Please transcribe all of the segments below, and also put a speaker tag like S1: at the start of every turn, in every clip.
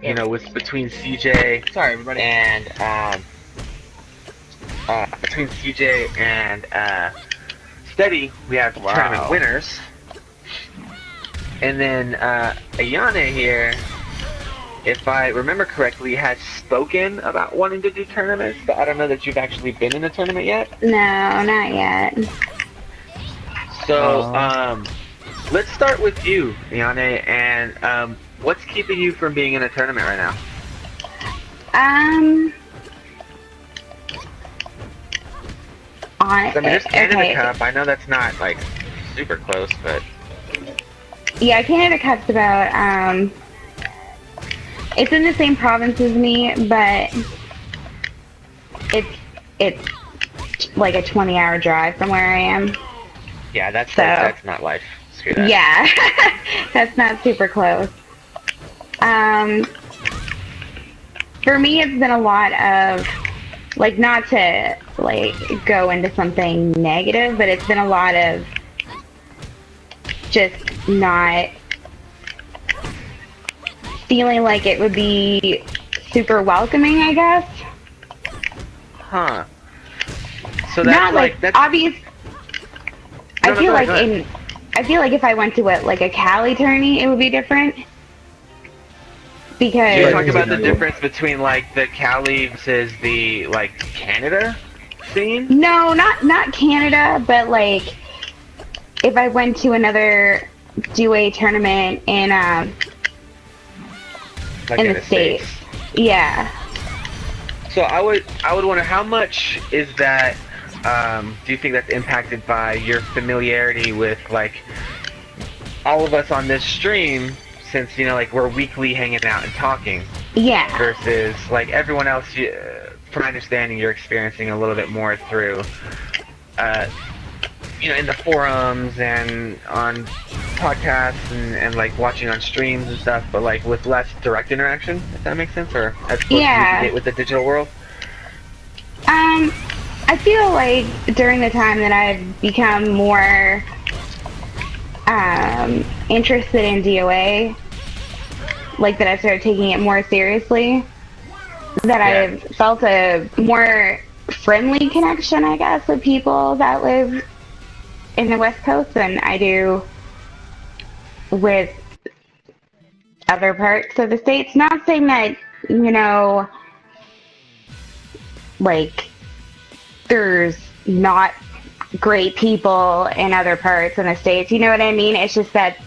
S1: you know, with between CJ
S2: Sorry, everybody.
S1: and Steady, we have tournament winners, and then Ayane here, if I remember correctly, has spoken about wanting to do tournaments, but I don't know that you've actually been in a tournament yet.
S3: No, not yet.
S1: So, let's start with you, Ayane, and what's keeping you from being in a tournament right now? I mean, there's Canada Cup. I know that's not like super close, but
S3: yeah, Canada Cup's about it's in the same province as me, but it's like a 20-hour drive from where I am.
S1: Yeah, that's not life. Screw that.
S3: Yeah, that's not super close. For me, it's been a lot of, like, not to, like, go into something negative, but it's been a lot of just not feeling like it would be super welcoming, I guess.
S1: Huh. So that's
S3: not like
S1: that's
S3: obvious. I feel like if I went to like a Cali tourney, it would be different. Because
S1: you're talking about the difference between like the Cali versus the like Canada scene?
S3: No, not Canada, but like if I went to another DOA tournament in
S1: like
S3: in the States. Yeah.
S1: So I would wonder, how much is that, do you think that's impacted by your familiarity with like all of us on this stream, since, you know, like we're weekly hanging out and talking?
S3: Yeah.
S1: Versus like everyone else, from my understanding, you're experiencing a little bit more through, you know, in the forums and on podcasts and like watching on streams and stuff, but like with less direct interaction, if that makes sense, or as close as you can get with the digital world.
S3: I feel like during the time that I've become more interested in DOA, like that I started taking it more seriously, that I've felt a more friendly connection, I guess, with people that live in the West Coast than I do with other parts of the States. Not saying that, you know, like, there's not great people in other parts in the States, you know what I mean? It's just that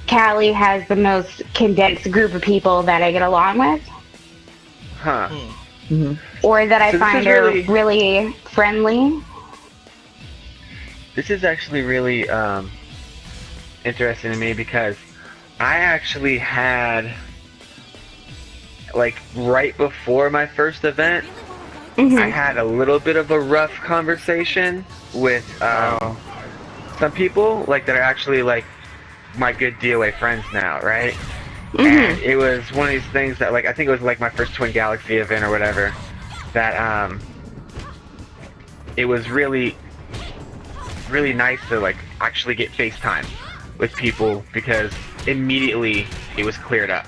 S3: Cali has the most condensed group of people that I get along with.
S1: Huh.
S3: Mm-hmm. Or that I find are really friendly.
S1: This is actually really interesting to me, because I actually had, like, right before my first event, I had a little bit of a rough conversation with some people, like, that are actually like my good DOA friends now, right? And it was one of these things that, like, I think it was like my first Twin Galaxy event or whatever, that it was really nice to like actually get FaceTime with people, because immediately it was cleared up.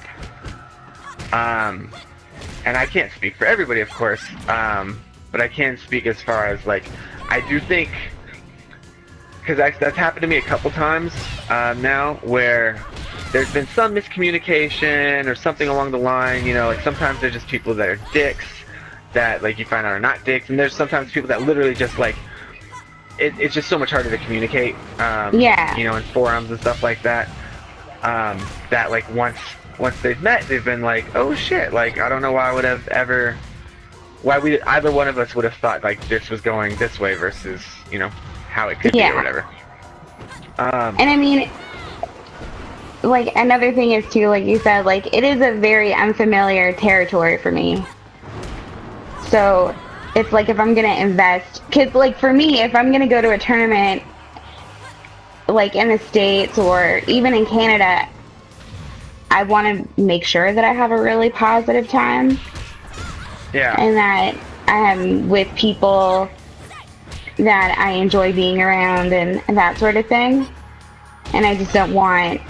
S1: And I can't speak for everybody, of course, but I can speak as far as, like, I do think, because that's happened to me a couple times now, where there's been some miscommunication or something along the line, you know, like sometimes there's just people that are dicks that, like, you find out are not dicks, and there's sometimes people that literally just, like, it's just so much harder to communicate, you know, in forums and stuff like that, that, like, once they've met, they've been like, oh shit, like, I don't know why I would have ever, either one of us would have thought, like, this was going this way versus, you know, how it could be or whatever.
S3: And I mean, like, another thing is too, like you said, like, it is a very unfamiliar territory for me. So it's like, if I'm gonna invest, because, like, for me, if I'm gonna go to a tournament, like, in the States or even in Canada, I want to make sure that I have a really positive time.
S1: Yeah.
S3: And that I am with people that I enjoy being around and that sort of thing. And I just don't want,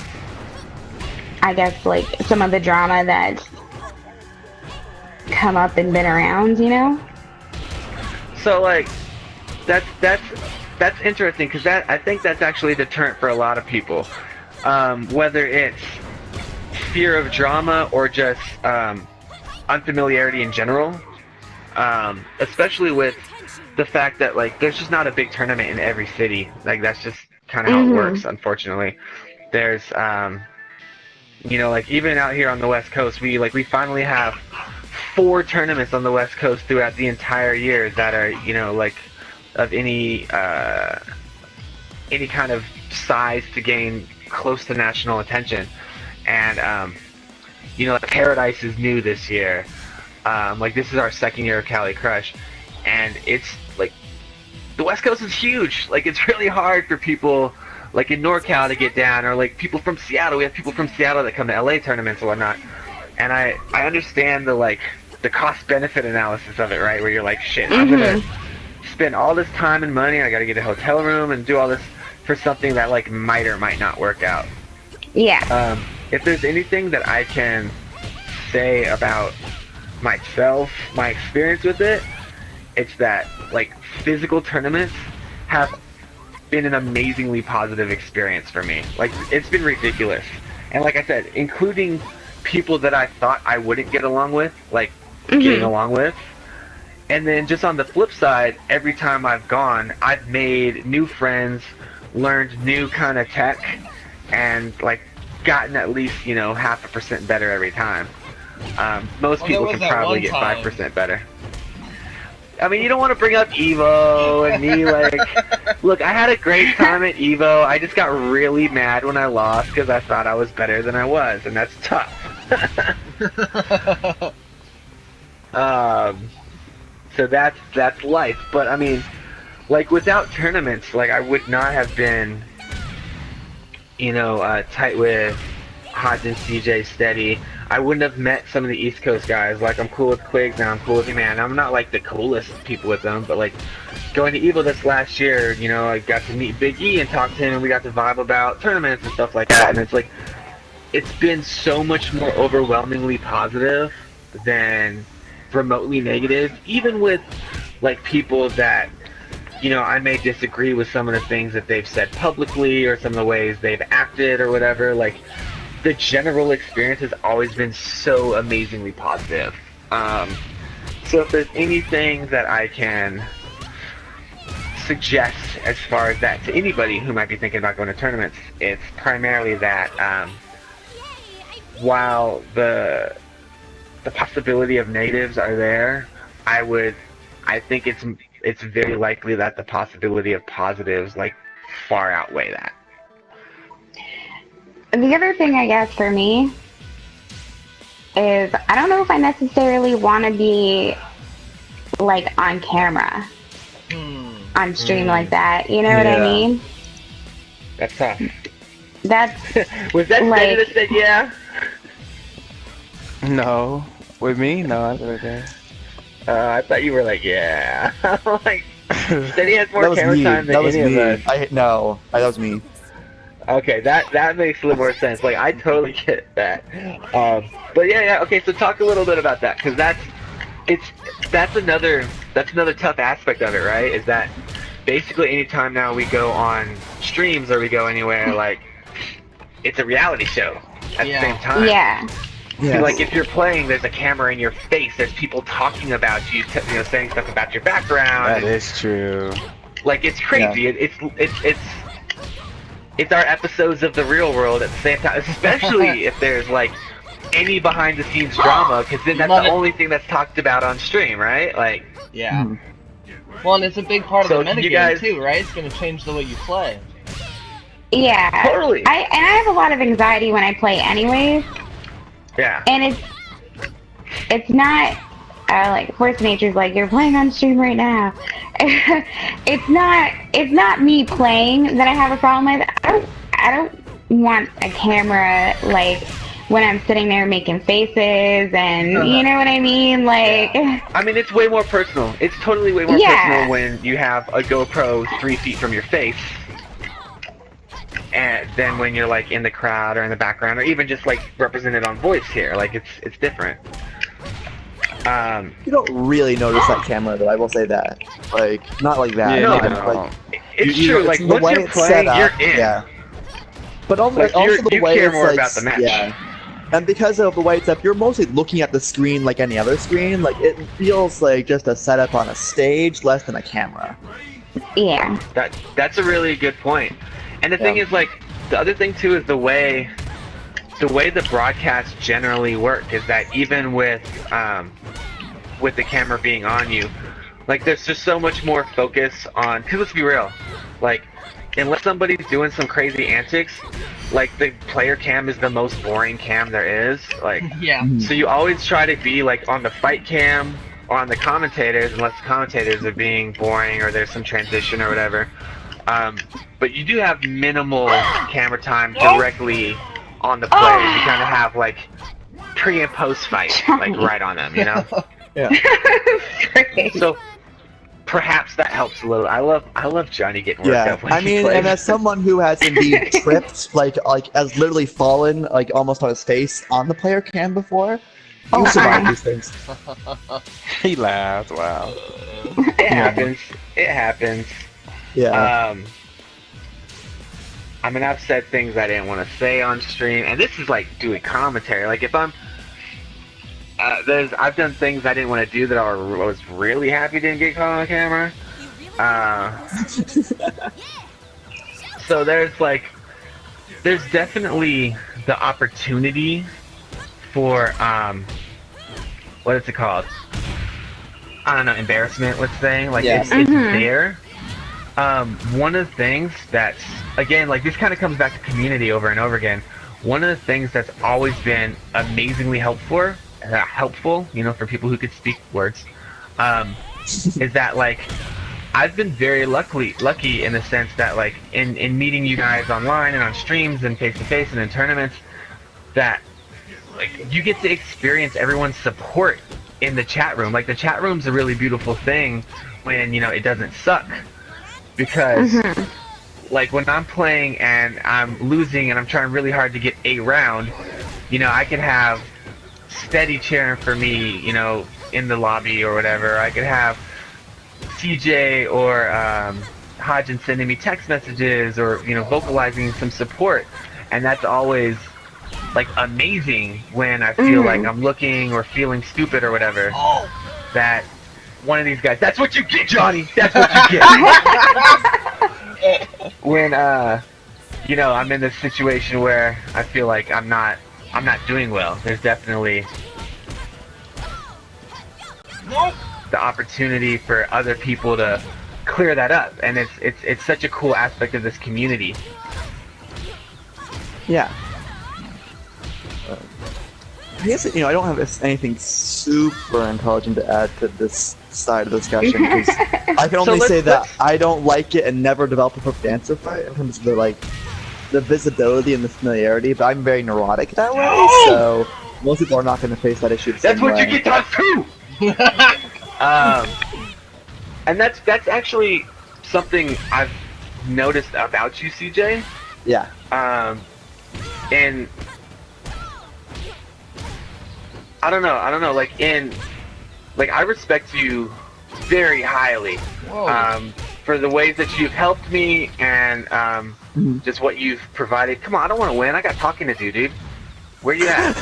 S3: I guess, like, some of the drama that come up and been around, you know?
S1: So like, that's interesting because I think that's actually a deterrent for a lot of people, whether it's fear of drama or just unfamiliarity in general, especially with the fact that like there's just not a big tournament in every city. Like that's just kind of how it works, unfortunately. There's you know, like even out here on the West Coast, we finally have 4 tournaments on the West Coast throughout the entire year that are, you know, like of any kind of size to gain close to national attention. And you know, like Paradise is new this year. Like this is our 2nd year of Cali Crush, and it's like the West Coast is huge. Like it's really hard for people like in NorCal to get down, or like people from Seattle. We have people from Seattle that come to LA tournaments and whatnot. And I understand the cost benefit analysis of it, right? Where you're like, shit, I'm gonna spend all this time and money. I gotta get a hotel room and do all this for something that like might or might not work out.
S3: Yeah.
S1: If there's anything that I can say about myself, my experience with it, it's that like physical tournaments have been an amazingly positive experience for me. Like it's been ridiculous. And like I said, including people that I thought I wouldn't get along with, like getting along with. And then just on the flip side, every time I've gone, I've made new friends, learned new kind of tech, and like gotten at least, you know, 0.5% better every time. Most people can probably get 5% better. I mean, you don't want to bring up Evo and me, like, look, I had a great time at Evo. I just got really mad when I lost because I thought I was better than I was, and that's tough. So that's life. But I mean, like without tournaments, like I would not have been, you know, tight with Hodgins, CJ, Steady. I wouldn't have met some of the East Coast guys. Like I'm cool with Quigs now. I'm cool with man. I'm not like the coolest people with them, but like going to Evo this last year, you know, I got to meet Big E and talk to him, and we got to vibe about tournaments and stuff like that. And it's like, it's been so much more overwhelmingly positive than remotely negative, even with like people that, you know, I may disagree with some of the things that they've said publicly or some of the ways they've acted or whatever. Like the general experience has always been so amazingly positive. So if there's anything that I can suggest as far as that to anybody who might be thinking about going to tournaments, it's primarily that while the possibility of negatives are there, I think it's very likely that the possibility of positives like far outweigh that.
S3: The other thing, I guess, for me is I don't know if I necessarily want to be like on camera on stream like that. You know what I mean?
S1: That's tough.
S3: That's
S1: was that
S3: like,
S1: Steady that said yeah?
S2: No. With me? No, I was okay.
S1: I thought you were like, yeah. Like, Steady has more
S2: That was
S1: camera
S2: me.
S1: time than
S2: That was
S1: any
S2: me.
S1: of us.
S2: No, that was me.
S1: Okay, that makes a little more sense. Like, I totally get that. But yeah, okay. So talk a little bit about that, because that's another tough aspect of it, right? Is that basically anytime now we go on streams or we go anywhere, like, it's a reality show at the same time.
S3: Yeah.
S2: Yes.
S1: Like if you're playing, there's a camera in your face. There's people talking about you, you know, saying stuff about your background.
S2: That is true.
S1: Like it's crazy. Yeah. It's our episodes of the real world at the same time. Especially if there's like any behind-the-scenes drama, because then that's the only thing that's talked about on stream, right? Like.
S4: Yeah. Well, and it's a big part of
S1: So
S4: the metagame
S1: guys-
S4: too, right? It's going to change the way you play.
S3: Yeah.
S1: Totally.
S3: I have a lot of anxiety when I play anyways.
S1: Yeah.
S3: And it's not like Force Nature's like you're playing on stream right now. it's not me playing that I have a problem with. I don't want a camera like when I'm sitting there making faces and you know what I mean, like.
S1: Yeah. I mean, it's way more personal. It's totally way more personal when you have a GoPro 3 feet from your face. And then when you're like in the crowd or in the background or even just like represented on voice here, like it's different.
S2: You don't really notice that camera, though. I will say that. Like, not like that.
S1: No,
S2: Maybe,
S1: no.
S2: like,
S1: It's
S2: you
S1: true.
S2: know,
S1: Like
S2: the
S1: once
S2: way
S1: you're
S2: it's
S1: playing,
S2: set up,
S1: you're in.
S2: yeah. But also,
S1: Like,
S2: also the
S1: you
S2: way
S1: care
S2: it's
S1: more
S2: like,
S1: about the match.
S2: yeah. And because of the way it's up, you're mostly looking at the screen like any other screen. Like, it feels like just a setup on a stage, less than a camera.
S3: Yeah.
S1: That's a really good point. And the thing
S2: Yeah.
S1: is, like, the other thing too is the way the broadcasts generally work is that even with the camera being on you, like, there's just so much more focus on. Cause let's be real, like, unless somebody's doing some crazy antics, like the player cam is the most boring cam there is. Like,
S4: Yeah.
S2: Mhm.
S1: so you always try to be like on the fight cam or on the commentators, unless the commentators are being boring or there's some transition or whatever. But you do have minimal camera time directly on the players. You kind of have like pre and post fight, like right on them, you know.
S2: Yeah.
S3: Great.
S1: So perhaps that helps a little. I love Johnny getting worked
S2: Yeah,
S1: up when
S2: I
S1: he
S2: mean,
S1: plays.
S2: and as someone who has indeed tripped, like as literally fallen, like almost on his face on the player cam before, you survive these things. He laughed. Wow.
S1: It happens. It happens.
S2: Yeah.
S1: I mean, I've said things I didn't want to say on stream, and this is like doing commentary. Like if I'm, I've done things I didn't want to do that I was really happy didn't get caught on camera. So there's definitely the opportunity for what is it called? I don't know, embarrassment. Let's say, like
S2: Yeah.
S1: it's there. One of the things that's, again, like this kind of comes back to community over and over again. One of the things that's always been amazingly helpful, you know, for people who could speak words, is that like I've been very lucky in the sense that like in meeting you guys online and on streams and face to face and in tournaments, that like you get to experience everyone's support in the chat room. Like the chat room's a really beautiful thing when, you know, it doesn't suck. Because, like, when I'm playing and I'm losing and I'm trying really hard to get a round, you know, I can have Steady cheering for me, you know, in the lobby or whatever. I could have CJ or Hodgin sending me text messages or, you know, vocalizing some support. And that's always, like, amazing when I feel like I'm looking or feeling stupid or whatever. That one of these guys, that's what you get, Johnny! That's what you get! When, you know, I'm in this situation where I feel like I'm not doing well, there's definitely the opportunity for other people to clear that up, and it's such a cool aspect of this community.
S2: Yeah. I guess, you know, I don't have anything super intelligent to add to this side of the discussion, because I can only say that I don't like it and never develop a perfect answer for it in terms of the visibility and the familiarity, but I'm very neurotic that way, so most people are not going to face that issue the same
S1: That's what
S2: way.
S1: you get done too! And that's actually something I've noticed about you, CJ.
S2: Yeah.
S1: And I don't know, like I respect you very highly. For the ways that you've helped me and just what you've provided. Come on, I don't want to win. I got talking to do, dude. Where you at?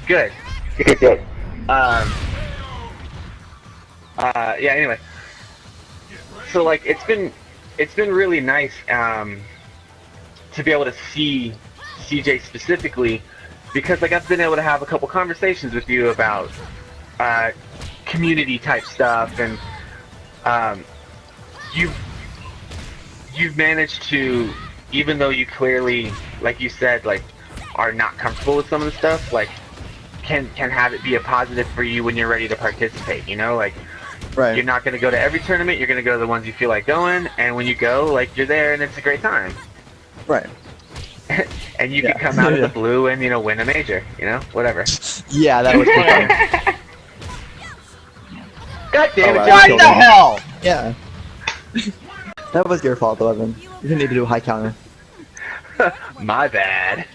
S1: Good. Yeah, anyway. So like it's been really nice to be able to see CJ specifically, because like I've been able to have a couple conversations with you about community type stuff, and you've managed to, even though you clearly, like you said, like are not comfortable with some of the stuff, like can have it be a positive for you when you're ready to participate, you know, like
S2: Right.
S1: you're not going to go to every tournament, you're going to go to the ones you feel like going, and when you go, like you're there and it's a great time.
S2: Right.
S1: And you could come out of the blue and, you know, win a major, you know, whatever.
S2: Yeah, that was pretty fun.
S1: God damn it,
S2: Oh,
S1: Johnny!
S4: What the hell?
S2: Yeah. That was your fault, though, Evan. You didn't need to do a high counter.
S1: My bad.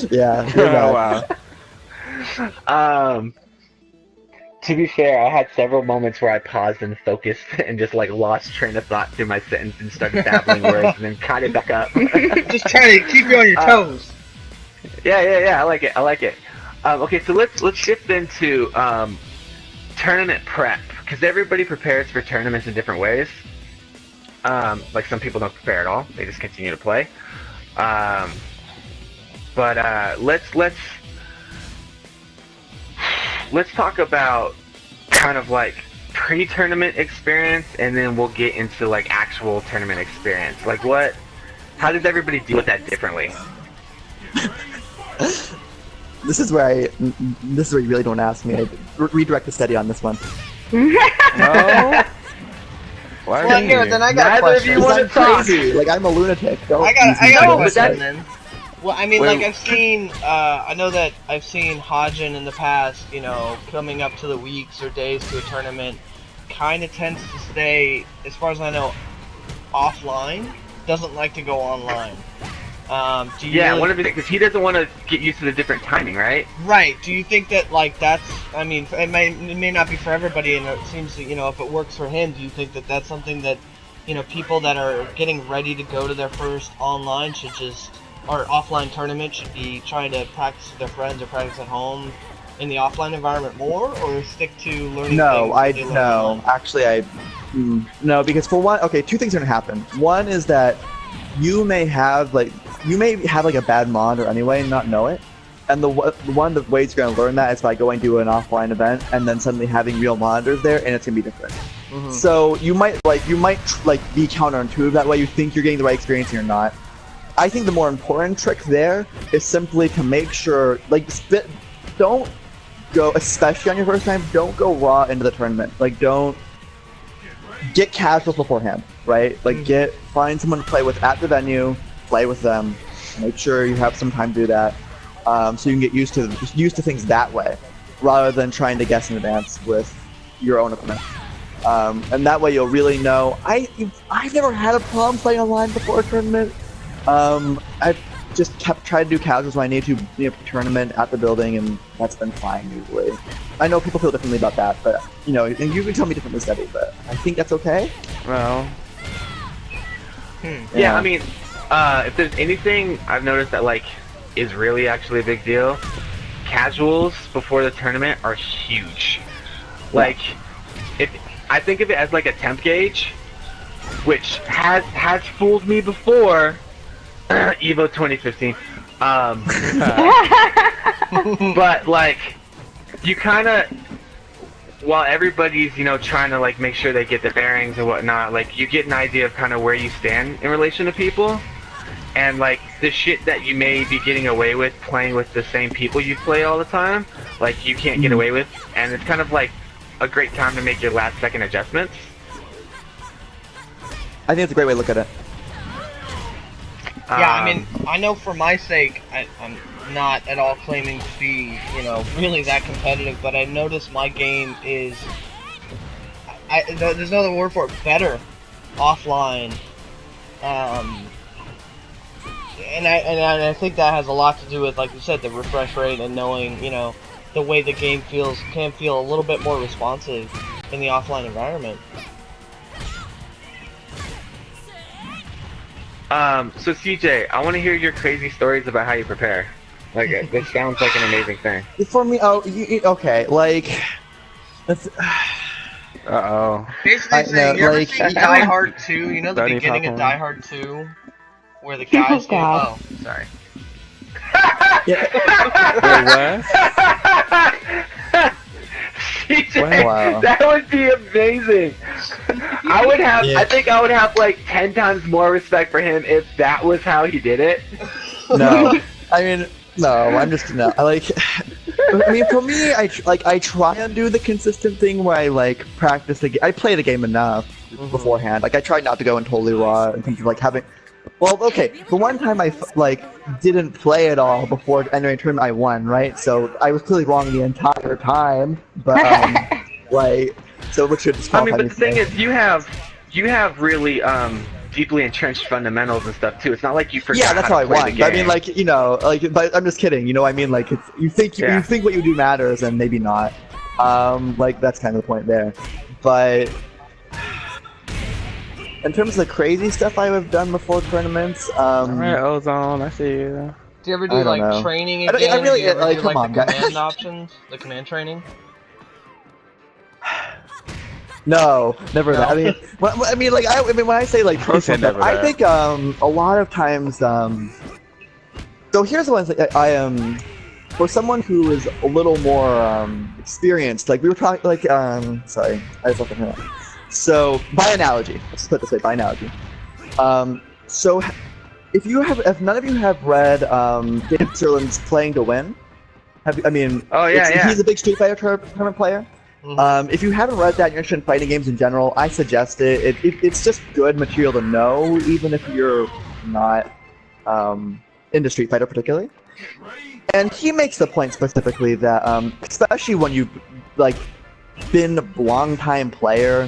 S2: Yeah. You're
S5: Oh,
S2: right.
S5: wow.
S1: To be fair, I had several moments where I paused and focused and just like lost train of thought through my sentence and started babbling words and then caught it back up.
S4: Just trying to keep you on your toes.
S1: Yeah. I like it. Okay, so let's shift into tournament prep, because everybody prepares for tournaments in different ways. Like some people don't prepare at all; they just continue to play. But let's talk about kind of like pre-tournament experience, and then we'll get into like actual tournament experience. Like how does everybody deal with that differently?
S2: This is where you really don't ask me. I redirect the study on this one.
S1: No. Why
S4: Well, here, then I got a
S1: Neither of
S4: question.
S1: you want to
S2: I'm
S1: talk.
S2: crazy. Like, I'm a lunatic. Don't
S4: I got
S2: use
S4: a
S2: me.
S4: question then. Well, I mean,
S1: Wait.
S4: like I've seen, I know that I've seen Hajin in the past, you know, coming up to the weeks or days to a tournament, kind of tends to stay, as far as I know, offline. Doesn't like to go online. Do you really...
S1: one of the because he doesn't want to get used to the different timing, right?
S4: Right. Do you think that like that's? I mean, it may not be for everybody, and it seems to, you know, if it works for him, do you think that that's something that, you know, people that are getting ready to go to their first online should just, or offline tournament should be trying to practice with their friends or practice at home in the offline environment more, or stick to learning?
S2: No,
S4: online?
S2: Actually, no, because for one, okay, two things are gonna happen. One is that you may have like a bad monitor anyway and not know it. And one of the ways you're going to learn that is by going to an offline event and then suddenly having real monitors there, and it's going to be different. Mm-hmm. So you might be counterintuitive that way. You think you're getting the right experience and you're not. I think the more important trick there is simply to make sure, don't go, especially on your first time, don't go raw into the tournament. Like, don't get casuals beforehand, right? Like, find someone to play with at the venue, play with them, make sure you have some time to do that, so you can get used to things that way, rather than trying to guess in advance with your own opponent. And that way you'll really know. I've never had a problem playing online before a tournament. I've just tried to do casuals when I need to, tournament at the building, and that's been fine usually. I know people feel differently about that, but and you can tell me differently, Steady, but I think that's okay.
S1: Well, yeah, I mean, if there's anything I've noticed that is really actually a big deal, casuals before the tournament are huge. Like, if I think of it as like a temp gauge, which has fooled me before. Evo 2015. But you kind of, while everybody's trying to make sure they get the bearings and whatnot, you get an idea of kind of where you stand in relation to people, and the shit that you may be getting away with playing with the same people you play all the time, you can't get away with, and it's kind of a great time to make your last second adjustments.
S2: I think it's a great way to look at it.
S4: Yeah, I mean, I know for my sake, I'm not at all claiming to be, really that competitive, but I noticed my game is, there's no other word for it, better offline. And I think that has a lot to do with, like you said, the refresh rate and knowing, the way the game can feel a little bit more responsive in the offline environment.
S1: So CJ, I want to hear your crazy stories about how you prepare. This sounds like an amazing thing.
S2: For me, okay,
S1: Uh-oh.
S4: Basically saying, you ever seen Die Hard 2? The beginning of Die Hard 2? Where the guys do... Oh, sorry.
S1: CJ,
S2: wow.
S1: That would be amazing. I think I would have 10 times more respect for him if that was how he did it.
S2: No, I mean, no, I'm just no. I mean, for me, I try and do the consistent thing where I practice the game. I play the game enough beforehand. I try not to go in totally raw in terms of having. Well, okay, the one time I didn't play at all before entering a tournament, I won, right? So I was clearly wrong the entire time, but so which should disqualify me.
S1: I mean, but the thing is, you have really deeply entrenched fundamentals and stuff too. It's not like you forgot
S2: Yeah, that's
S1: how
S2: how I
S1: to play
S2: want.
S1: the
S2: But I
S1: game.
S2: mean, like, you know, like, but I'm just kidding. You know, I mean, like, it's, you think what you do matters, and maybe not. Like, that's kind of the point there. But in terms of the crazy stuff I have done before tournaments,
S5: Alright, Ozone, I see you.
S4: Do you ever do
S2: I don't
S4: like
S2: know.
S4: training
S2: I
S4: again?
S2: really-
S4: do you ever
S2: like,
S4: do
S2: come
S4: like
S2: on,
S4: the
S2: guys.
S4: command options, the command training?
S2: No, never
S4: No?
S2: that. I mean, like, when I say like
S5: He
S2: personal
S5: said
S2: stuff,
S5: never
S2: I
S5: that.
S2: think a lot of times So here's the one thing I am for someone who is a little more experienced. Like we were talking, like sorry, I just left it. So by analogy, let's put it this way, by analogy. So if none of you have read David Sirlin's Playing to Win,
S1: Oh yeah, yeah.
S2: he's a big Street Fighter tournament player.
S4: Mhm.
S2: If you haven't read that and you're interested in fighting games in general, I suggest it. It's just good material to know, even if you're not into Street Fighter particularly. And he makes the point specifically that, especially when you've like been a long-time player,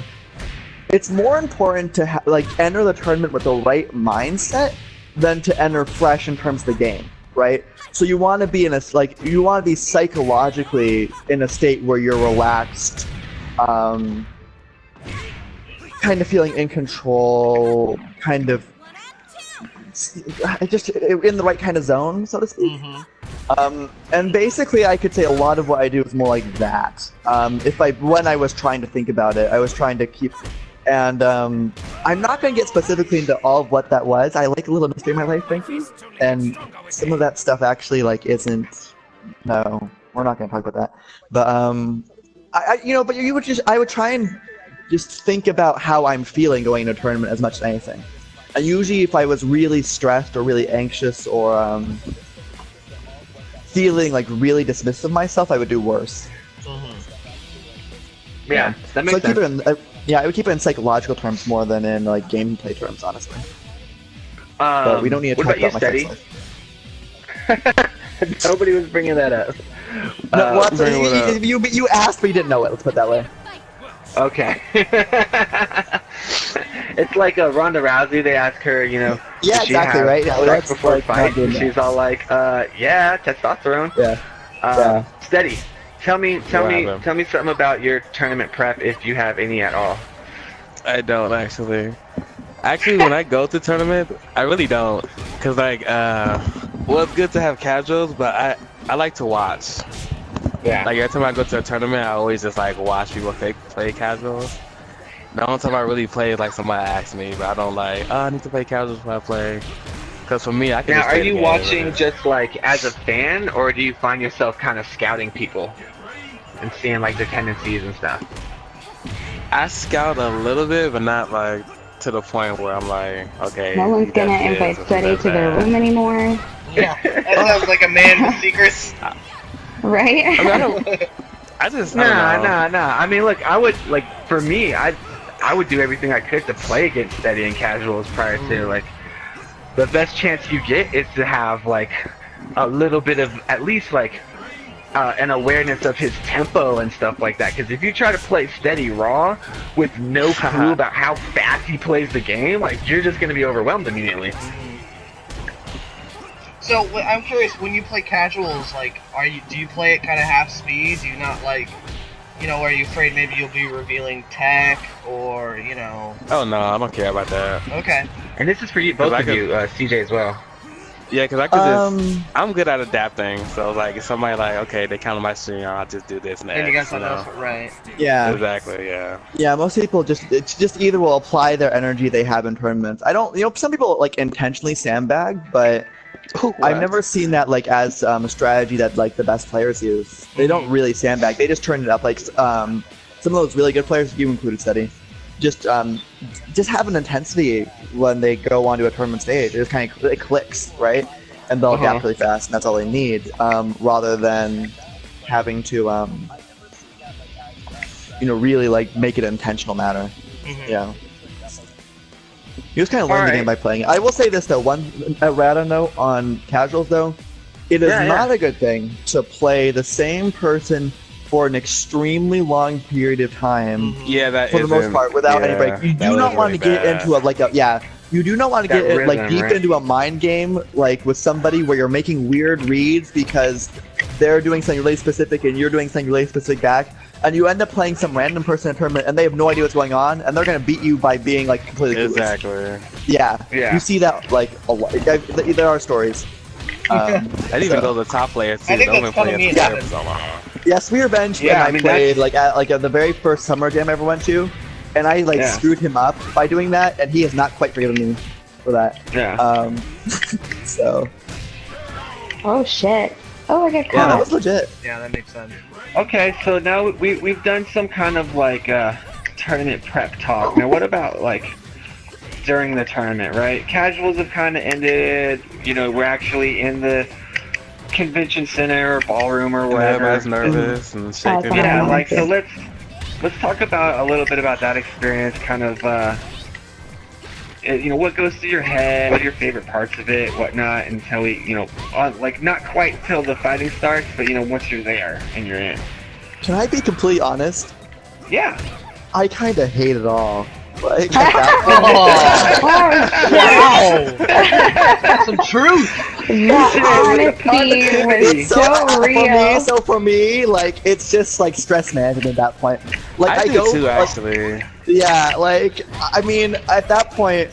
S2: it's more important to enter the tournament with the right mindset than to enter fresh in terms of the game, right? So you want to be you want to be psychologically in a state where you're relaxed, kind of feeling in control, kind of just in the right kind of zone, so to speak.
S4: Mhm.
S2: And basically, I could say a lot of what I do is more like that. When I was trying to think about it, I was trying to keep. And I'm not going to get specifically into all of what that was. I like a little mystery in my life, frankly. And some of that stuff actually isn't. No, we're not going to talk about that. But I would try and just think about how I'm feeling going into a tournament as much as anything. And usually, if I was really stressed or really anxious or feeling like really dismissive of myself, I would do worse.
S4: Mhm.
S1: Yeah, that makes
S2: So I keep
S1: sense.
S2: it in, I would keep it in psychological terms more than in like gameplay terms, honestly. But we don't need to
S1: what
S2: talk
S1: about
S2: about
S1: you,
S2: my
S1: Steady?
S2: sex life.
S1: Nobody was bringing that up.
S2: No, what?
S5: bring it up.
S2: You asked, but you didn't know it. Let's put it that way.
S1: Okay. It's like Ronda Rousey. They ask her,
S2: Yeah,
S1: does she
S2: exactly,
S1: have
S2: right? Yeah,
S1: sex
S2: that's
S1: before
S2: like not
S1: fight,
S2: doing
S1: and
S2: that.
S1: she's all like, yeah, testosterone.
S2: Yeah. Yeah.
S1: Steady. Tell me
S5: What happened?
S1: something about your tournament prep if you have any at all.
S5: I don't actually. Actually, when I go to tournament, I really don't. Cause well, it's good to have casuals, but I like to watch.
S1: Yeah.
S5: Like every time I go to a tournament, I always just like watch people play casuals. The only time I really play is like somebody asks me, but I don't I need to play casuals when I play. Cause for me, I can
S1: Now,
S5: just
S1: are
S5: play the
S1: you
S5: game,
S1: watching
S5: really.
S1: just like as a fan, or do you find yourself kind of scouting people and seeing like their tendencies and stuff?
S5: I scout a little bit, but not like to the point where I'm like, okay.
S3: No one's
S5: he does
S3: gonna
S5: this,
S3: invite
S5: or he
S3: Steady
S5: does
S3: to their
S5: that.
S3: room anymore,
S4: Yeah, that sounds like a man with secrets.
S3: right?
S5: I mean, I don't know. I don't know.
S1: Nah. I mean, look, I would for me, I would do everything I could to play against Steady and casuals prior to the best chance you get is to have like a little bit of at least an awareness of his tempo and stuff like that. Because if you try to play Steady raw with no clue about how fast he plays the game, you're just gonna be overwhelmed immediately.
S4: So I'm curious, when you play casuals, do you play it kind of half speed? Do you not are you afraid maybe you'll be revealing tech or
S5: Oh no, I don't care about that.
S4: Okay.
S1: And this is for you, both
S5: I
S1: of
S5: could-
S1: you, CJ as well.
S5: Yeah, cause I could just. I'm good at adapting. So if somebody okay, they count on my stream, I'll just do this next.
S4: And you guys
S5: you
S4: know,
S5: know?
S4: right?
S2: Yeah.
S5: Exactly. Yeah.
S2: Yeah, most people just either will apply their energy they have in tournaments. I don't, some people intentionally sandbag, but I've never seen that as a strategy that the best players use. They don't really sandbag. They just turn it up. Some of those really good players, you included, Steady, just have an intensity when they go onto a tournament stage. It just it clicks, right? And they'll adapt really fast, and that's all they need. Rather than having to really make it an intentional matter.
S4: Mhm.
S2: Yeah. You just kind of learn the
S1: Alright.
S2: game by playing it. I will say this though, a random note on casuals though, it is not a good thing to play the same person for an extremely long period of time
S5: Yeah, that
S2: for the most part without any break. You do not want to get into You do not want to
S1: That
S2: get
S1: rhythm,
S2: like deep
S1: right?
S2: into a mind game like with somebody where you're making weird reads because they're doing something really specific and you're doing something really specific back, and you end up playing some random person in a tournament and they have no idea what's going on, and they're gonna beat you by being like completely clueless.
S5: Exactly.
S2: Yeah.
S1: Yeah.
S2: You see that like a lot. There are stories.
S5: I didn't even
S2: so-
S5: go to the top players too.
S4: I think
S5: They've
S4: that's
S5: been
S4: kinda
S5: playing
S4: mean.
S5: together for so long.
S2: Yeah, Swear Bench
S1: Yeah,
S2: and
S1: I
S2: I
S1: mean,
S2: played
S1: that's-
S2: like at the very first summer jam I ever went to, and I like
S1: Yeah.
S2: screwed him up by doing that, and he has not quite forgiven me for that.
S1: Yeah.
S2: So
S3: Oh shit. Oh, I got
S2: yeah, that
S3: caught.
S2: was legit.
S4: Yeah, that makes sense.
S1: Okay, so now we've done some kind of like tournament prep talk. Now what about like during the tournament, right? Casuals have kind of ended. You know, we're actually in the convention center or ballroom or
S5: And
S1: whatever.
S5: everybody's nervous and shaking.
S3: fine.
S1: Yeah,
S3: Oh,
S1: like so
S3: okay.
S1: let's talk about a little bit about that experience, kind of you know, what goes through your head, what are your favorite parts of it, whatnot, until we, you know, like not quite till the fighting starts, but you know, once you're there and you're in.
S2: Can I be completely honest?
S1: Yeah.
S2: I kind of hate it all. Like at that
S4: Oh,
S3: Oh,
S4: wow! Some truth.
S3: shit. The honesty was
S2: It's
S3: so
S2: for me,
S3: real.
S2: so for me, like it's just like stress management at that point. Like
S5: I do
S2: go,
S5: too,
S2: like,
S5: actually.
S2: yeah, like I mean, at that point,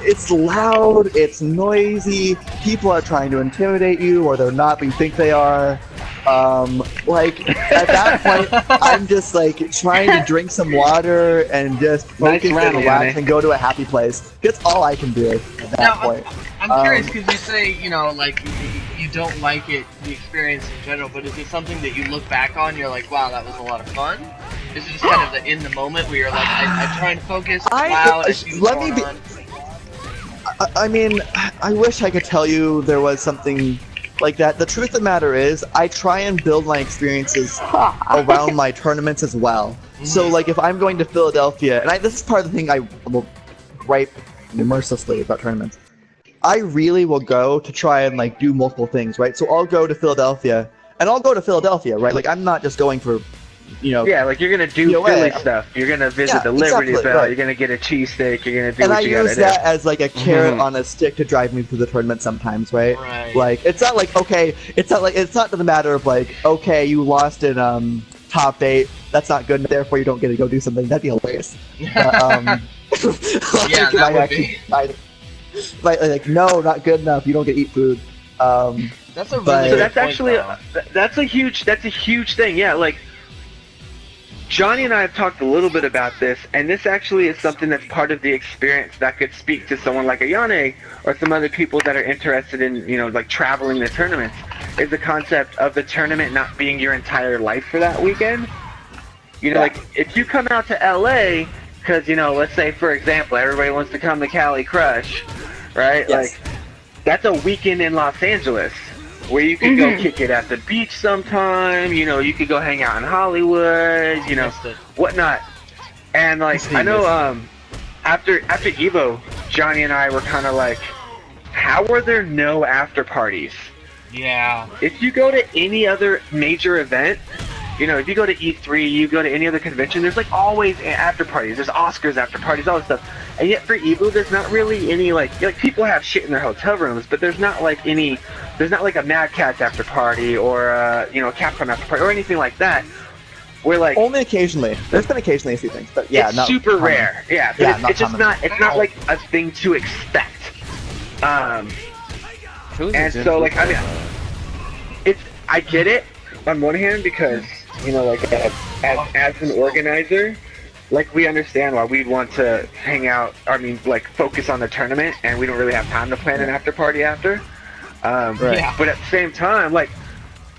S2: it's loud, it's noisy. People are trying to intimidate you, or they're not, but you think they are. Like at that point, I'm just like trying to drink some water and just
S1: Nice
S2: focus
S1: round,
S2: and relax
S1: Ayane.
S2: and go to a happy place. That's all I can do at that
S4: Now,
S2: point.
S4: I'm curious because you say, you know, like you don't like it, the experience in general, but is it something that you look back on? You're like, wow, that was a lot of fun. Is it just kind of the in the moment where you're like, I try and focus, wow, I see what's
S2: let me
S4: going
S2: be-
S4: on.
S2: I mean, I wish I could tell you there was something like that. The truth of the matter is, I try and build my experiences around my tournaments as well. So, like, if I'm going to Philadelphia, and this is part of the thing I will gripe mercilessly about tournaments. I really will go to try and, like, do multiple things, right? So I'll go to Philadelphia, and I'll go to Philadelphia, right? Like, I'm not just going for, you know...
S1: Yeah, like you're gonna do
S2: DOA.
S1: Philly stuff. You're gonna visit
S2: Yeah,
S1: the Liberty
S2: exactly,
S1: Bell.
S2: right.
S1: You're gonna get a cheesesteak. You're gonna do
S2: And I
S1: what you
S2: use
S1: gotta
S2: that as like a carrot
S1: Mhm.
S2: on a stick to drive me through the tournament sometimes, right?
S4: Right.
S2: Like it's not like okay, it's not the matter of like okay, you lost in top 8, that's not good, therefore you don't get to go do something. That'd be hilarious. But,
S4: Yeah, that would be.
S2: like no, not good enough. You don't get to eat food.
S4: That's a really
S2: But-
S1: So
S4: good
S1: that's
S4: point,
S1: actually
S4: though.
S1: that's a huge thing. Yeah, like Johnny and I have talked a little bit about this, and this actually is something that's part of the experience that could speak to someone like Ayane or some other people that are interested in, you know, like traveling the tournaments, is the concept of the tournament not being your entire life for that weekend. You know, like if you come out to LA, because, you know, let's say for example, everybody wants to come to Cali Crush, right?
S2: Yes.
S1: Like that's a weekend in Los Angeles where you could go kick it at the beach sometime, you know, you could go hang out in Hollywood, you know,
S4: Missed it.
S1: whatnot. And like I know after Evo, Johnny and I were kind of like, how are there no after parties?
S4: Yeah.
S1: If you go to any other major event, you know, if you go to E3, you go to any other convention, there's like always after parties. There's Oscars after parties, all this stuff. And yet for Evo, there's not really any like people have shit in their hotel rooms, but there's not like a Mad Catz after party or you know, a Capcom after party or anything like that. Where like
S2: Only occasionally. There's been occasionally a few things, but yeah,
S1: it's
S2: not
S1: super
S2: common.
S1: rare. Yeah, but
S2: Yeah,
S1: it's just
S2: common.
S1: not. It's not like a thing to expect.
S5: Who's
S1: And
S5: the
S1: so,
S5: gym
S1: like, I mean,
S5: people?
S1: I get it on one hand because, you know, like, as an organizer, like, we understand why we'd want to hang out, I mean, like, focus on the tournament, and we don't really have time to plan an after party after.
S2: Right.
S4: Yeah.
S1: But at the same time, like,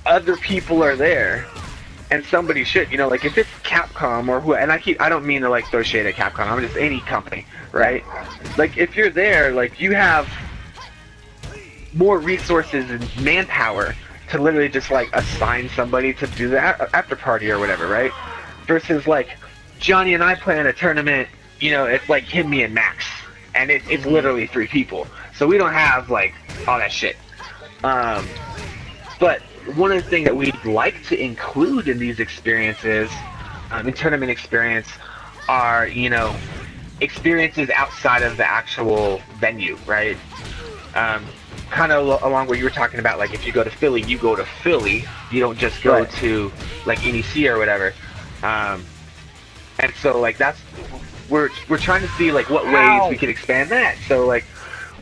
S1: other people are there, and somebody should, you know, like, if it's Capcom or who, and I don't mean to, like, throw shade at Capcom, I'm just any company, right? Like, if you're there, like, you have more resources and manpower to literally just like assign somebody to do the after party or whatever, right? Versus like Johnny and I plan a tournament, you know, it's like him, me, and Max, and it's literally 3 people, so we don't have like all that shit. But one of the things that we'd like to include in these experiences, in tournament experience, are, you know, experiences outside of the actual venue, right? Kind of along what you were talking about, like if you go to Philly, you go to Philly. You don't just go
S2: Right.
S1: to like NEC or whatever. And so like we're trying to see like what ways we could expand that. So like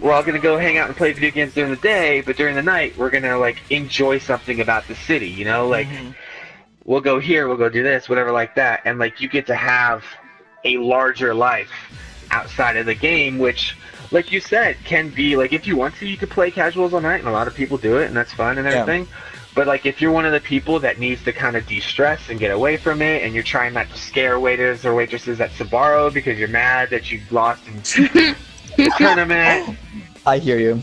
S1: we're all gonna go hang out and play video games during the day, but during the night we're gonna like enjoy something about the city, you know, like we'll go here, we'll go do this, whatever like that, and like you get to have a larger life outside of the game, which, like you said, can be like if you want to, you could play casuals all night, and a lot of people do it, and that's fun and everything. But like if you're one of the people that needs to kind of de-stress and get away from it, and you're trying not to scare waiters or waitresses at Sbarro because you're mad that you lost in the tournament.
S2: I hear you.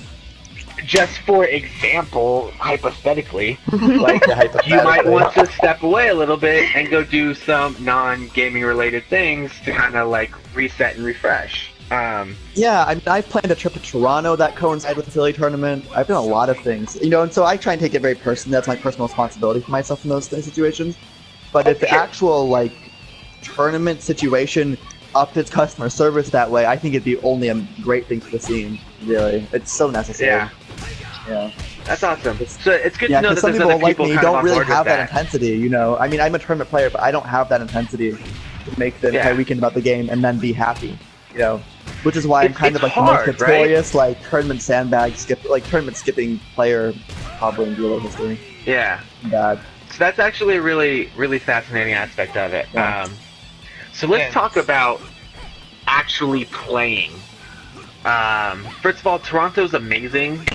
S1: Just for example, hypothetically, like you might want to step away a little bit and go do some non-gaming related things to kind of like reset and refresh.
S2: Yeah, I mean, I've planned a trip to Toronto that coincides with the Philly tournament. I've done a lot of things, you know, and so I try and take it very personally. That's my personal responsibility for myself in those situations. But if the actual like tournament situation upped its customer service that way, I think it'd be only a great thing for the scene. Really, it's so necessary. Yeah.
S1: That's awesome. So it's good to know that
S2: some
S1: there's
S2: people
S1: other
S2: like
S1: people
S2: me
S1: kind of
S2: don't
S1: on
S2: really
S1: board
S2: have
S1: with
S2: that intensity, you know. I mean, I'm a tournament player, but I don't have that intensity to make the entire weekend about the game and then be happy, you know. Which is why I'm kind of like
S1: hard,
S2: the most notorious like tournament sandbag tournament skipping player probably in real history.
S1: Yeah.
S2: Bad.
S1: So that's actually a really, really fascinating aspect of it.
S2: Yeah.
S1: So let's talk about actually playing. First of all, Toronto's amazing.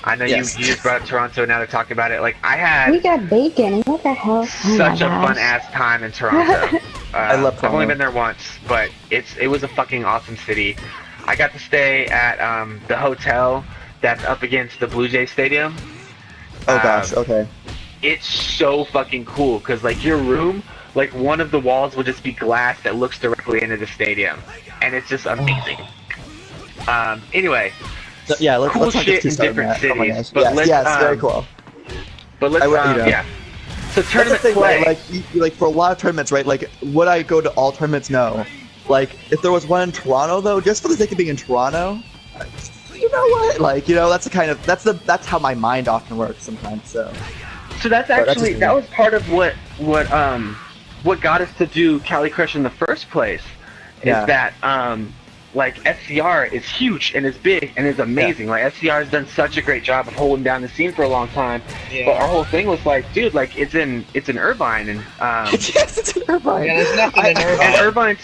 S1: I know you just brought up Toronto now to talk about it. Like I had
S3: We got bacon. What the hell?
S1: such a fun ass time in Toronto.
S2: I love Toronto.
S1: I've only been there once, but it was a fucking awesome city. I got to stay at the hotel that's up against the Blue Jay Stadium.
S2: Oh gosh, okay.
S1: It's so fucking cool because like your room, like one of the walls will just be glass that looks directly into the stadium, and it's just amazing. Anyway.
S2: So, yeah, let's
S1: cool
S2: not
S1: shit
S2: get too
S1: in
S2: started on
S1: different
S2: that. Oh my
S1: cities,
S2: gosh.
S1: but
S2: yes, very cool.
S1: But let's, yeah. So
S2: That's the
S1: tournament
S2: thing,
S1: play.
S2: right? Like for a lot of tournaments, right? Like, would I go to all tournaments? No. Like, if there was one in Toronto, though, just for the sake of being in Toronto, you know what? Like, you know, that's how my mind often works sometimes. So
S1: that's actually that was part of what got us to do Cali Crush in the first place. Is that like SCR is huge and is big and is amazing. Like SCR has done such a great job of holding down the scene for a long time. Yeah. But our whole thing was like, dude, like it's in Irvine and
S2: yes, it's in Irvine.
S4: Yeah, there's nothing in Irvine.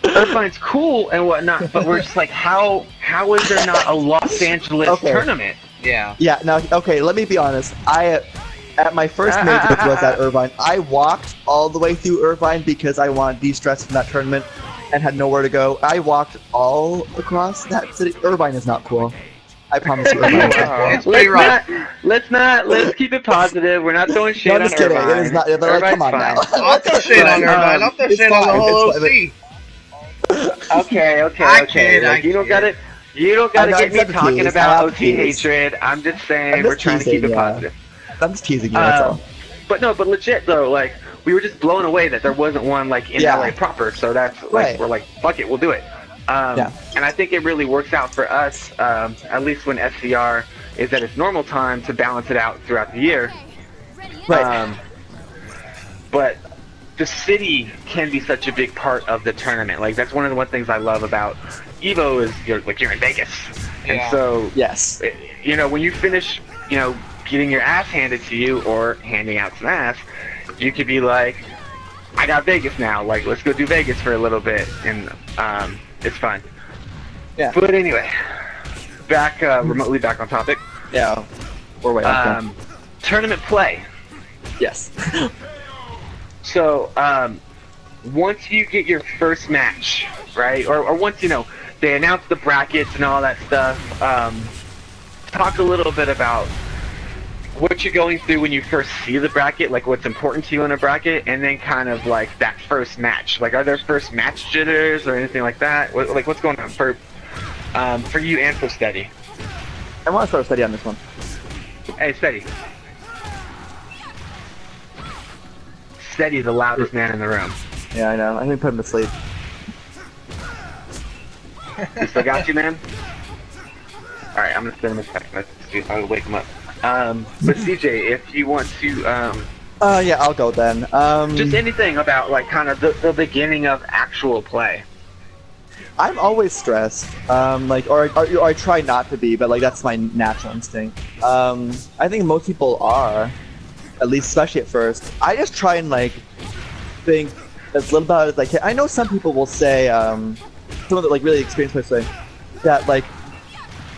S2: And
S1: Irvine's cool and whatnot, but we're just like, how is there not a Los Angeles tournament?
S4: Yeah.
S2: Yeah. Now, okay, let me be honest. At my first major, which was at Irvine, I walked all the way through Irvine because I wanted de-stress from that tournament and had nowhere to go. I walked all across that city. Irvine is not cool. I promise you, Irvine is not cool.
S4: It's pretty rough.
S1: Let's keep it positive. We're not throwing shit
S2: No,
S1: on
S2: I'm just kidding.
S1: Irvine.
S2: It is not. Like, come on now.
S4: I'll throw shit on Irvine. I'll throw shit on the whole OC.
S1: Okay. Like, you don't gotta get me talking about OT hatred. I'm just saying we're trying to keep it positive.
S2: I'm just teasing you, that's all.
S1: But legit though, like we were just blown away that there wasn't one like in LA proper. So that's like we're like, fuck it, we'll do it. And I think it really works out for us, at least when SCR is at its normal time, to balance it out throughout the year.
S2: Right.
S1: But the city can be such a big part of the tournament. Like that's one of the things I love about Evo is you're in Vegas, and so you know when you finish, you know, getting your ass handed to you or handing out some ass, you could be like, I got Vegas now. Like let's go do Vegas for a little bit, and it's fun.
S2: Yeah.
S1: But anyway, back remotely back on topic.
S2: Yeah. We're way off.
S1: Tournament play.
S2: Yes.
S1: So, once you get your first match, right, or once, you know, they announce the brackets and all that stuff, talk a little bit about what you're going through when you first see the bracket, like what's important to you in a bracket, and then kind of like that first match. Like, are there first match jitters or anything like that? Like, what's going on for you and for Steady?
S2: I want to start Steady on this one.
S1: Hey, Steady. Steady, the loudest man in the room.
S2: Yeah, I know. I think put him to sleep.
S1: You still got you, man? Alright, I'm gonna send him a text message to see if I can wake him up. But CJ, if you want to,
S2: yeah, I'll go then.
S1: just anything about, like, kind of the beginning of actual play.
S2: I'm always stressed. Or I try not to be, but like that's my natural instinct. I think most people are, at least especially at first. I just try and like think as little about it as I can. I know some people will say, some of the like really experienced players say that like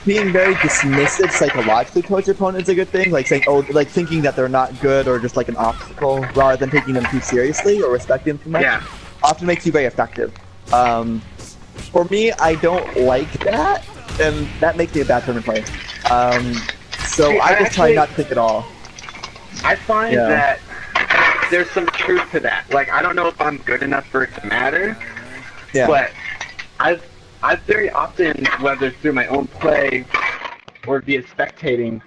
S2: being very dismissive psychologically towards your opponent is a good thing. Like saying, oh, like thinking that they're not good or just like an obstacle, rather than taking them too seriously or respecting them too much.
S1: Yeah.
S2: Often makes you very effective. For me, I don't like that, and that makes me a bad tournament player. So
S1: See,
S2: I just try not to think at all.
S1: I find that there's some truth to that. Like, I don't know if I'm good enough for it to matter, but I've very often, whether through my own play or via spectating,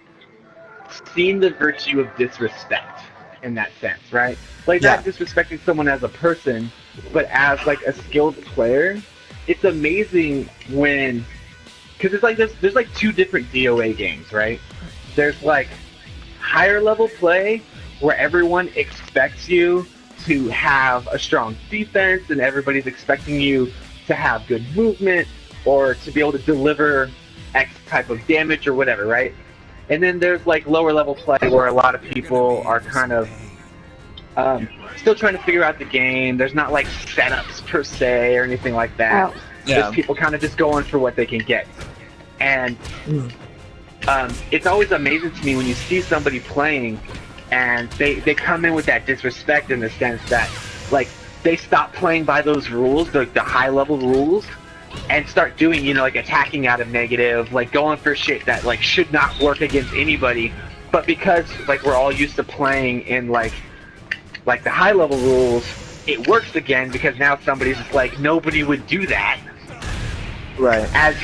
S1: seen the virtue of disrespect in that sense, right? Like, not disrespecting someone as a person, but as, like, a skilled player. It's amazing when, because it's like there's like two different DOA games, right? There's like higher level play where everyone expects you to have a strong defense and everybody's expecting you to have good movement or to be able to deliver X type of damage or whatever, right? And then there's like lower level play where a lot of people are kind of still trying to figure out the game. There's not like setups per se or anything like that. There's people kind of just going for what they can get. And it's always amazing to me when you see somebody playing and they come in with that disrespect in the sense that like they stop playing by those rules, the high level rules, and start doing, you know, like attacking out of negative, like going for shit that like should not work against anybody. But because like we're all used to playing in like the high level rules, it works again because now somebody's just like, nobody would do that.
S2: Right.
S1: As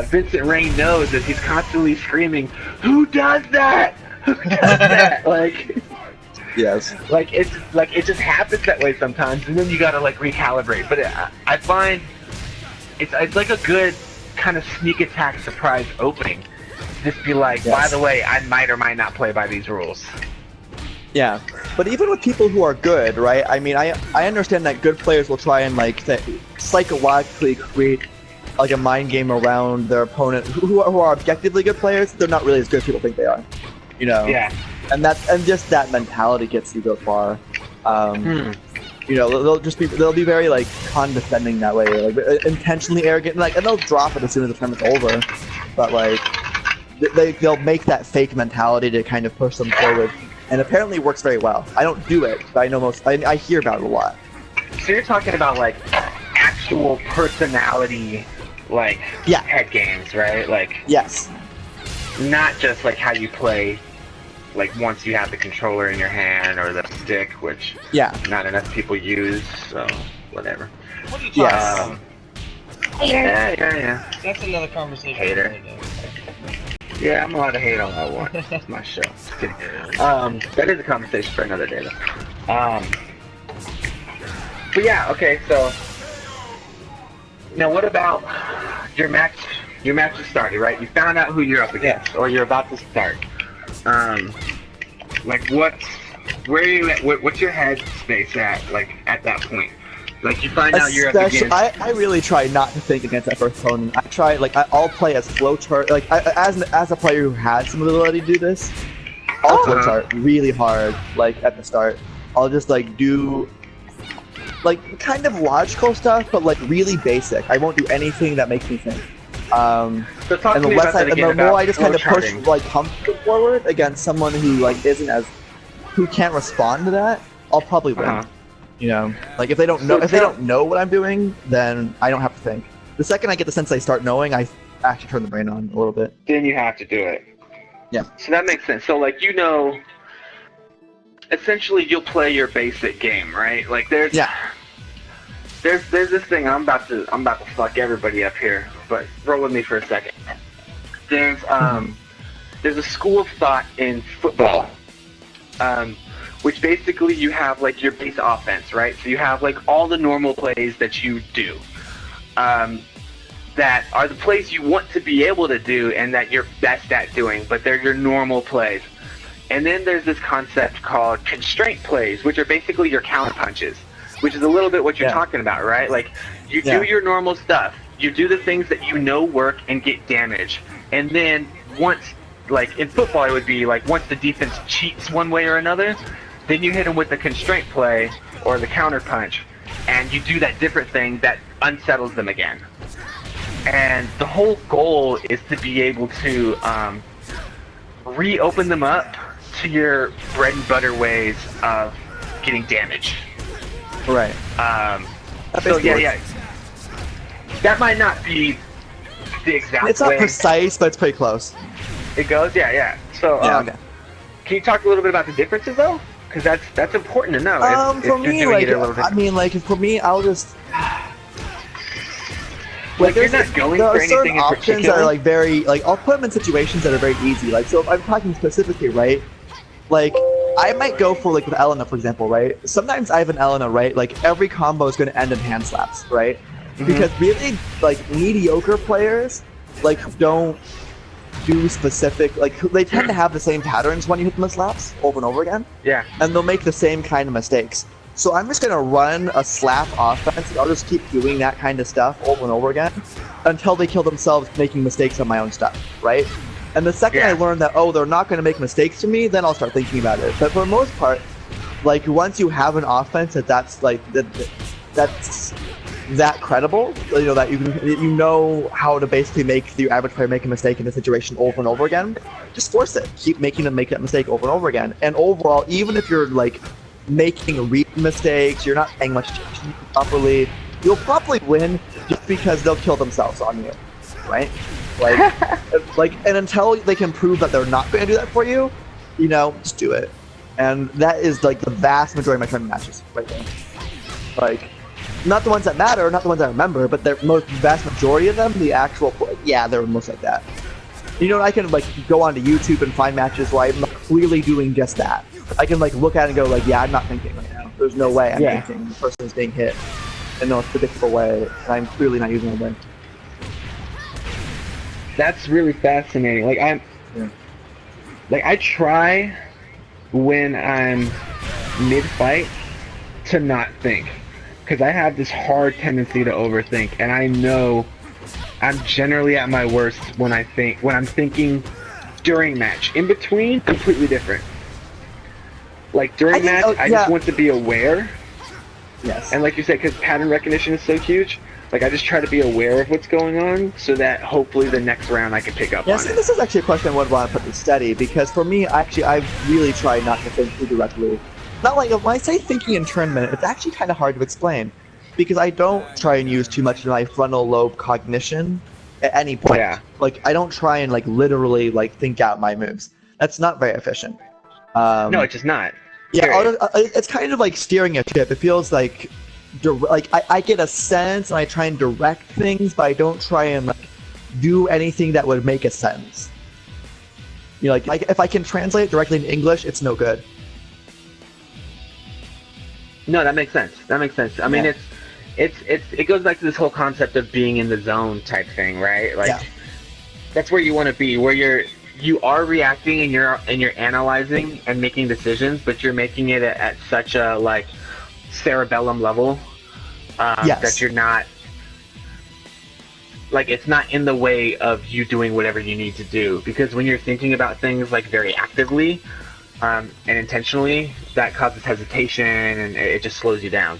S1: Vincent Rain knows, as he's constantly screaming, "Who does that? Who does that?" Like,
S2: yes.
S1: Like it just happens that way sometimes, and then you gotta like recalibrate. But I find it's like a good kind of sneak attack surprise opening. Just be like, by the way, I might or might not play by these rules.
S2: Yeah, but even with people who are good, right? I mean, I understand that good players will try and like psychologically create like a mind game around their opponent who are objectively good players. They're not really as good as people think they are, you know.
S1: Yeah.
S2: And just that mentality gets you so far. You know, they'll be very like condescending that way, like intentionally arrogant, and they'll drop it as soon as the tournament's over. But like they'll make that fake mentality to kind of push them forward. And apparently it works very well. I don't do it, but I know I hear about it a lot.
S1: So you're talking about like actual personality, like head games, right? Like not just like how you play, like once you have the controller in your hand or the stick, which not enough people use. So whatever.
S4: What are you talking about?
S1: Yeah.
S4: That's another conversation.
S1: Hater. Yeah, I'm allowed to hate on that one. That's my show. Just kidding. That is a conversation for another day, though. But yeah, okay, so now what about your match? Your match is started, right? You found out who you're up against, or you're about to start. Like where are you at? What's your head space at? Like at that point? Like you find out you're up against.
S2: I really try not to think against that first opponent. I try I'll play as flowchart. Like as a player who has some ability to do this, I'll flowchart really hard. Like at the start, I'll just like do like kind of logical stuff, but like really basic. I won't do anything that makes me think.
S1: So talk
S2: and
S1: to
S2: the
S1: me about that again,
S2: the more
S1: about
S2: I just kind of push
S1: flowcharting.
S2: like pumpkin forward against someone who like who can't respond to that, I'll probably win. You know, like if they don't know what I'm doing, then I don't have to think. The second I get the sense they start knowing, I actually turn the brain on a little bit.
S1: Then you have to do it.
S2: Yeah.
S1: So that makes sense. So like essentially you'll play your basic game, right? Like there's this thing I'm about to fuck everybody up here, but roll with me for a second. There's a school of thought in football. Which basically you have like your base offense, right? So you have like all the normal plays that you do. that are the plays you want to be able to do and that you're best at doing, but they're your normal plays. And then there's this concept called constraint plays, which are basically your counter punches, which is a little bit what you're talking about, right? Like, you do your normal stuff. You do the things that you know work and get damage. And then once, like in football, it would be like once the defense cheats one way or another, then you hit them with the constraint play or the counter punch, and you do that different thing that unsettles them again. And the whole goal is to be able to reopen them up to your bread and butter ways of getting damage.
S2: Right.
S1: So yeah. That might not be the exact way.
S2: It's not precise, but it's pretty close.
S1: It goes, yeah. So,
S2: okay.
S1: Can you talk a little bit about the differences, though? Because that's important to know.
S2: For me, I'll just
S1: like you're not going for anything in
S2: options
S1: particular.
S2: that are like very like I'll put them in situations that are very easy. Like so, if I'm talking specifically, right? Like I might go for like with Elena, for example, right? Sometimes I have an Elena, right? Like every combo is going to end in hand slaps, right? Because really, like mediocre players, like don't do specific, like they tend to have the same patterns when you hit them with slaps over and over again.
S1: Yeah.
S2: And they'll make the same kind of mistakes. So I'm just gonna run a slap offense. I'll just keep doing that kind of stuff over and over again until they kill themselves making mistakes on my own stuff, right? And the second I learn that, oh, they're not gonna make mistakes to me, then I'll start thinking about it. But for the most part, like once you have an offense that's like that's that credible, you know, that you know how to basically make the average player make a mistake in a situation over and over again, just force it. Keep making them make that mistake over and over again. And overall, even if you're like making read mistakes, you're not paying much attention properly, you'll probably win just because they'll kill themselves on you, right? Like, and until they can prove that they're not going to do that for you, you know, just do it. And that is like the vast majority of my tournament matches right there. Like, not the ones that matter, not the ones I remember, but the vast majority of them, the actual, they're most like that. You know, I can like go onto YouTube and find matches where I'm clearly doing just that. I can like look at it and go like, yeah, I'm not thinking right now. There's no way I'm thinking. The person is being hit in the most predictable way, and I'm clearly not using it.
S1: That's really fascinating. Like I try when I'm mid-fight to not think. Because I have this hard tendency to overthink, and I know I'm generally at my worst when I'm thinking during match. In between, completely different. Like during match, I just want to be aware.
S2: Yes.
S1: And like you said, because pattern recognition is so huge, like I just try to be aware of what's going on, so that hopefully the next round I can pick up on it.
S2: This is actually a question I would want to put to study, because for me, actually, I've really tried not to think too directly. Not like, when I say thinking in tournament, it's actually kind of hard to explain, because I don't try and use too much of my frontal lobe cognition at any point.
S1: Yeah.
S2: Like, I don't try and, like, literally, like, think out my moves. That's not very efficient.
S1: No, it's just not.
S2: Yeah, it's kind of like steering a ship. It feels like, I get a sense, and I try and direct things, but I don't try and, like, do anything that would make a sentence. You know, like if I can translate it directly into English, it's no good.
S1: No, that makes sense. I mean, it goes back to this whole concept of being in the zone type thing, right? Like, that's where you want to be, where you are reacting and you're analyzing and making decisions, but you're making it at such a like cerebellum level that you're not like, it's not in the way of you doing whatever you need to do. Because when you're thinking about things like very actively and intentionally, that causes hesitation and it just slows you down.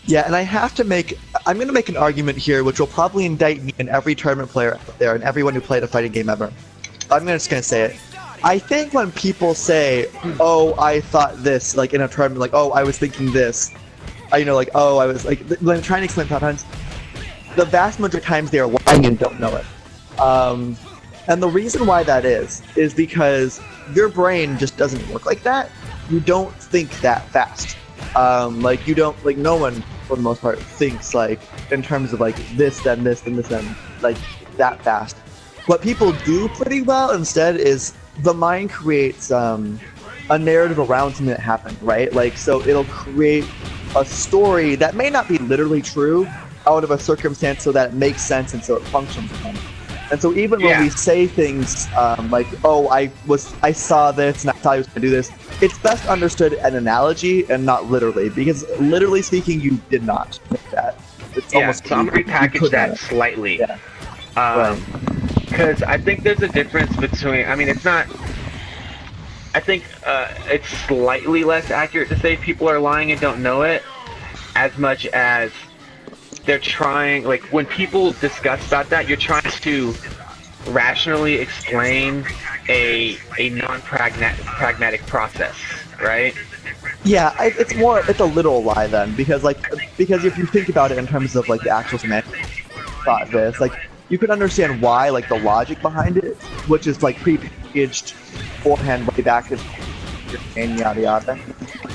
S2: Yeah, and I'm going to make an argument here which will probably indict me and every tournament player out there and everyone who played a fighting game ever. I'm just going to say it. I think when people say, oh, I thought this, like in a tournament, like, oh, I was thinking this, I was like, when I'm trying to explain patterns, the vast majority of times they are lying and don't know it. And the reason why that is because your brain just doesn't work like that. You don't think that fast. Like, you don't, like, no one, for the most part, thinks, like, in terms of, like, this, then this, then this, then, like, that fast. What people do pretty well instead is the mind creates a narrative around something that happened, right? Like, so it'll create a story that may not be literally true, out of a circumstance so that it makes sense and so it functions again. And so even when we say things like, "Oh, I saw this and I thought I was going to do this," it's best understood an analogy and not literally, because literally speaking, you did not make that. It's almost
S1: so I'm going to repackage that slightly.
S2: Right.
S1: Because I think there's a difference between. I mean, it's not. I think it's slightly less accurate to say people are lying and don't know it, as much as they're trying, like, when people discuss about that, you're trying to rationally explain a non-pragmatic process, right?
S2: Yeah, it's a literal lie then, because if you think about it in terms of like the actual semantics about this, like you could understand why, like the logic behind it, which is like pre-packaged beforehand way back and yada yada.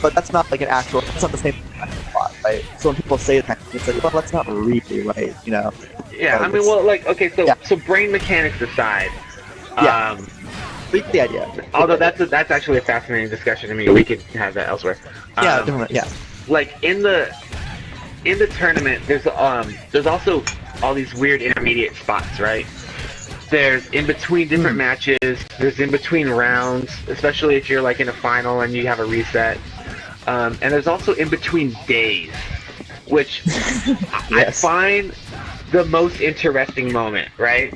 S2: But that's not like it's not the same kind of plot, right? So when people say that, it's like, well, that's not really right, you know?
S1: Yeah, I mean, well, like, okay, so brain mechanics aside,
S2: the idea.
S1: Although that's actually a fascinating discussion to me. We could have that elsewhere. Like in the tournament, there's also all these weird intermediate spots, right? There's in between different matches. There's in between rounds, especially if you're like in a final and you have a reset. And there's also in between days, which I find the most interesting moment, right?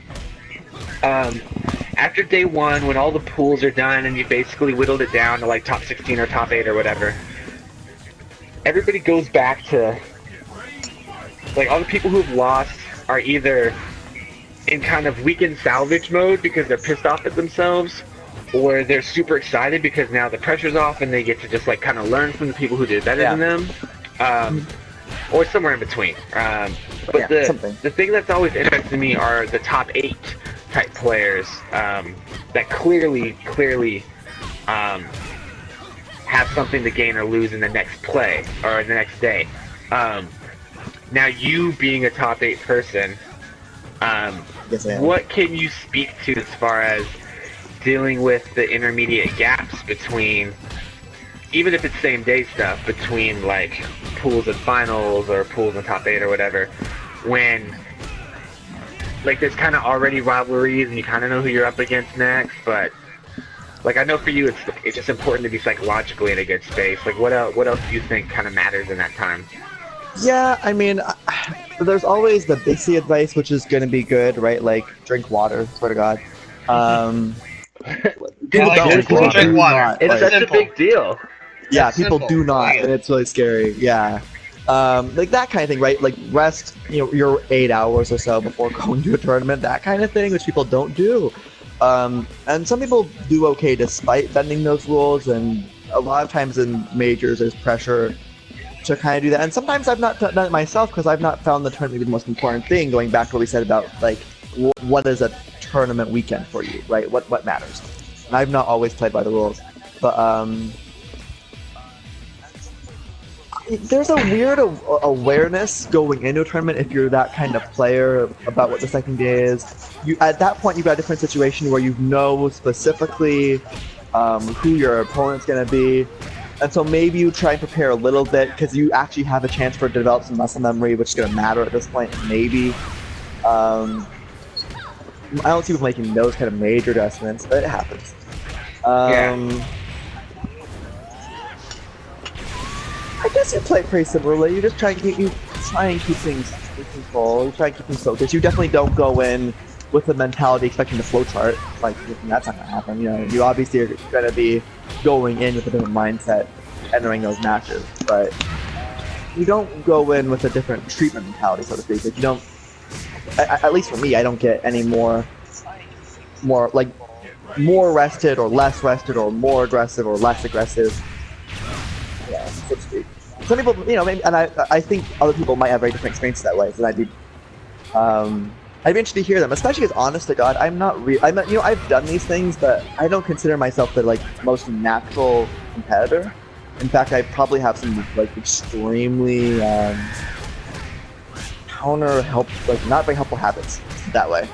S1: After day one, when all the pools are done and you basically whittled it down to like top 16 or top 8 or whatever, everybody goes back to, like, all the people who've lost are either in kind of weekend salvage mode because they're pissed off at themselves, or they're super excited because now the pressure's off and they get to just like kind of learn from the people who did better than them, or somewhere in between. But the thing that's always interesting to me are the top 8 type players that clearly have something to gain or lose in the next play or the next day. Now, you being a top 8 person, what can you speak to as far as dealing with the intermediate gaps between, even if it's same day stuff, between like pools and finals or pools and top 8 or whatever, when like there's kind of already rivalries and you kind of know who you're up against next, but like I know for you it's just important to be psychologically in a good space. Like what else do you think kind of matters in that time?
S2: Yeah, I mean, there's always the basic advice, which is going to be good, right? Like, drink water, swear to God. People don't drink water.
S1: It's such a big deal.
S2: Yeah, people do not, and it's really scary. Yeah. Like that kind of thing, right? Like rest, your 8 hours or so before going to a tournament, that kind of thing, which people don't do. And some people do okay despite bending those rules, and a lot of times in majors there's pressure to kind of do that. And sometimes I've not done it myself because I've not found the tournament to be the most important thing, going back to what we said about, like, what is a tournament weekend for you, right? What matters? And I've not always played by the rules. But, there's a weird awareness going into a tournament if you're that kind of player about what the second day is. At that point, you've got a different situation where you know specifically who your opponent's going to be. And so maybe you try and prepare a little bit because you actually have a chance to develop some muscle memory, which is going to matter at this point, maybe. I don't see people making those kind of major adjustments, but it happens. I guess you play pretty similarly. You just try and keep things in control. You try and keep things focused. You definitely don't go in with the mentality expecting the flowchart. Like, that's not gonna happen. You obviously are gonna be going in with a different mindset entering those matches, but you don't go in with a different treatment mentality, so to speak. Like, you don't. At least for me, I don't get any more rested or less rested or more aggressive or less aggressive. Yeah, so to speak. Some people, maybe, and I think other people might have very different experiences that way. So I'd be interested to hear them, especially because, honest to God, I've done these things, but I don't consider myself the most natural competitor. In fact, I probably have some extremely not very helpful habits that way.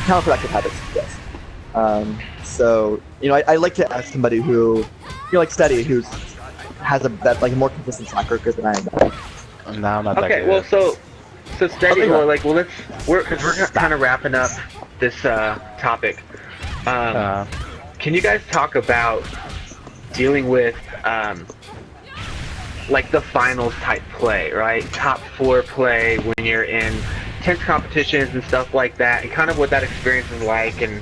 S2: Counterproductive habits, yes. So I like to ask somebody who, like Steady, who has a more consistent track record than I am.
S5: No, I'm not that
S1: Okay,
S5: good.
S1: well, so steady.
S2: Okay,
S1: Well,
S2: go.
S1: like, well, we're kind of wrapping up this topic.
S5: Uh,
S1: Can you guys talk about dealing with like the finals type play, right? Top four play when you're in tense competitions and stuff like that, and kind of what that experience is like, and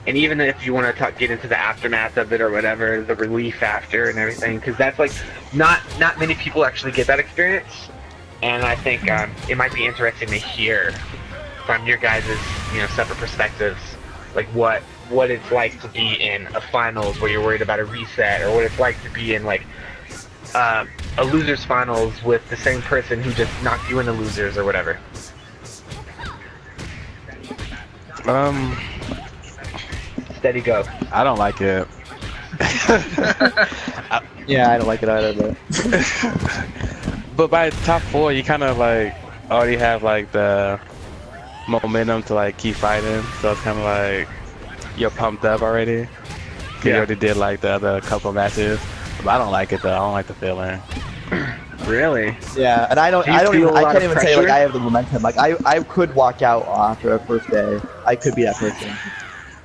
S1: even if you want to get into the aftermath of it or whatever, the relief after and everything, because that's like not many people actually get that experience, and I think it might be interesting to hear from your guys' separate perspectives, like what it's like to be in a finals where you're worried about a reset, or what it's like to be in like a losers finals with the same person who just knocked you into losers or whatever. Steady go.
S5: I don't like it.
S2: Yeah, I don't like it either.
S5: But by top four, you kind of like already have like the momentum to like keep fighting, so it's kind of like you're pumped up already. 'Cause you already did like the other couple matches. But I don't like it though. I don't like the feeling.
S1: Really?
S2: Yeah, and I
S1: Do you feel a lot
S2: can't
S1: of
S2: even say like
S1: pressure?
S2: I have the momentum. Like I could walk out after a first day. I could be that person.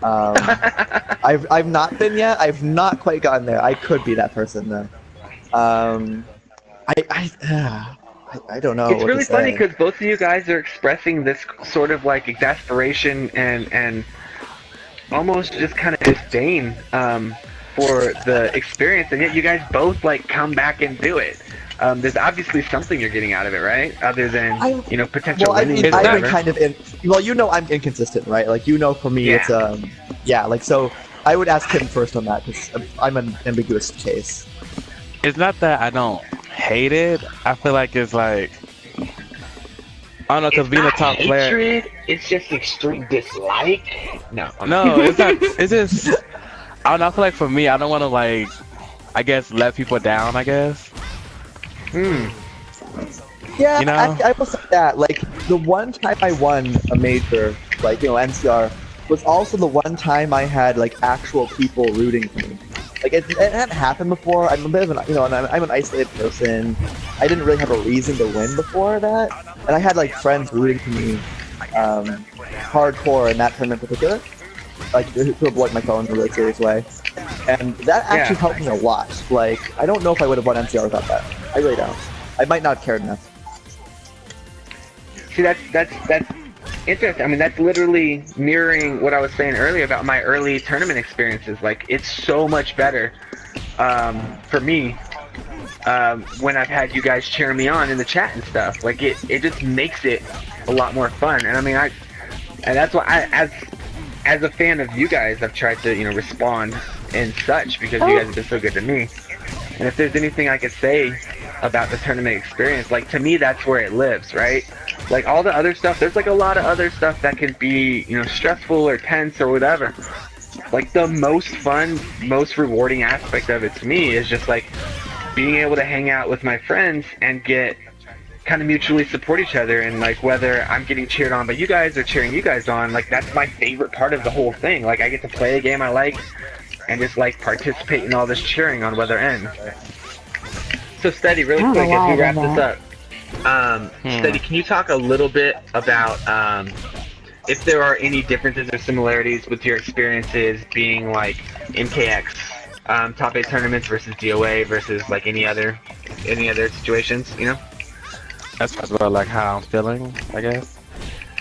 S2: I've not been yet. I've not quite gotten there. I could be that person though. I don't know.
S1: It's
S2: what
S1: really
S2: to
S1: funny
S2: say.
S1: because both of you guys are expressing this sort of like exasperation and almost just kind of disdain for the experience, and yet you guys both like come back and do it. There's obviously something you're getting out of it, right? Other than potential
S2: Well, I
S1: winnings
S2: mean,
S1: or
S2: I've been
S1: whatever.
S2: kind of I'm inconsistent, right? Like for me,
S1: Yeah.
S2: it's like so. I would ask him first on that because I'm an ambiguous case.
S5: It's not that I don't hate it. I feel like it's like I don't know, because being a top player.
S1: Hatred, it's just extreme dislike. No.
S5: No, it's not. It's just I don't know. I feel like for me, I don't want to like I guess let people down. I guess.
S2: Yeah,
S5: You know?
S2: I will say that. Like the one time I won a major, like NCR, was also the one time I had like actual people rooting for me. Like it hadn't happened before. I'm a bit of I'm an isolated person. I didn't really have a reason to win before that, and I had like friends rooting for me, hardcore in that tournament in particular, like who avoid my phone in a really serious way, and that actually helped me a lot. Like I don't know if I would have won NCR without that. I really don't. I might not have cared enough.
S1: See, that's interesting. I mean, that's literally mirroring what I was saying earlier about my early tournament experiences. Like, it's so much better for me when I've had you guys cheering me on in the chat and stuff. Like, it just makes it a lot more fun. And I mean, and that's why as a fan of you guys, I've tried to respond and such because you guys have been so good to me. And if there's anything I could say about the tournament experience, like to me that's where it lives, right? Like all the other stuff, there's like a lot of other stuff that can be stressful or tense or whatever. Like the most fun, most rewarding aspect of it to me is just like being able to hang out with my friends and get kind of mutually support each other, and like whether I'm getting cheered on by you guys or cheering you guys on, like that's my favorite part of the whole thing. Like I get to play a game I like and just like participate in all this cheering on whether end. So Steady, really quick, as we wrap this up, Steady, can you talk a little bit about if there are any differences or similarities with your experiences being like MKX top 8 tournaments versus DOA versus like any other situations,
S5: That's about like how I'm feeling, I guess.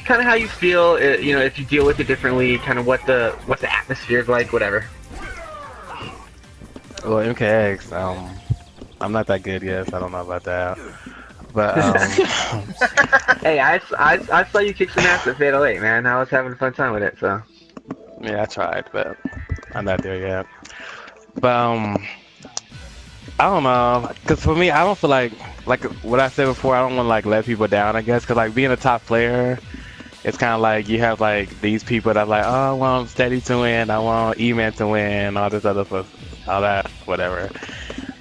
S1: Kind of how you feel, if you deal with it differently, kind of what the atmosphere is like, whatever.
S5: Well, MKX, I'm not that good yet, so I don't know about that. But
S1: Hey, I saw you kick some ass at Fatal 8, man. I was having a fun time with it, so.
S5: yeah, I tried, but I'm not there yet. But I don't know, cause for me, I don't feel like what I said before. I don't want to like let people down, I guess, cause like being a top player, it's kind of like you have like these people that like, oh, I want Steady to win, I want E-Man to win, all this other stuff, all that, whatever.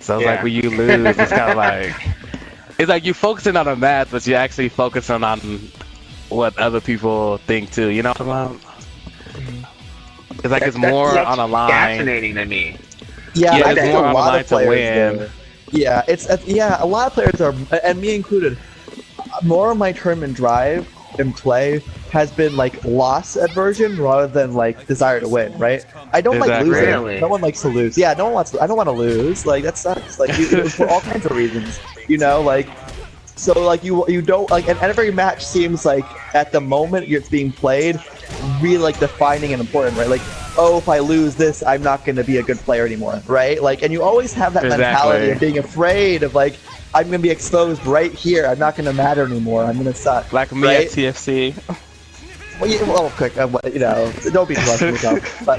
S5: So it's like when you lose, it's kind of like, it's like you're focusing on the match, but you're actually focusing on what other people think too. You know what I'm talking about? It's like it's more
S1: that's
S5: on a line.
S1: Fascinating to me.
S2: Yeah,
S5: Yeah,
S2: I
S5: it's
S2: think
S5: more
S2: a
S5: on the
S2: lot
S5: line
S2: of
S5: to
S2: players
S5: win.
S2: do. Yeah, a lot of players are, and me included. More of my tournament drive and play has been like loss aversion rather than like desire to win, right? I don't like
S5: Exactly.
S2: losing.
S1: Really?
S2: No one likes to lose. Yeah, no one wants. I don't want to lose. Like that sucks. Like for all kinds of reasons, you know. Like so, like you don't like, and every match seems like at the moment it's being played, really like defining and important, right? Like, oh, if I lose this, I'm not going to be a good player anymore, right? Like, and you always have that mentality of being afraid of like, I'm going to be exposed right here. I'm not going to matter anymore. I'm going to suck.
S5: Like me
S2: right?
S5: at TFC.
S2: Well, quick, you know, don't be too hard on yourself. But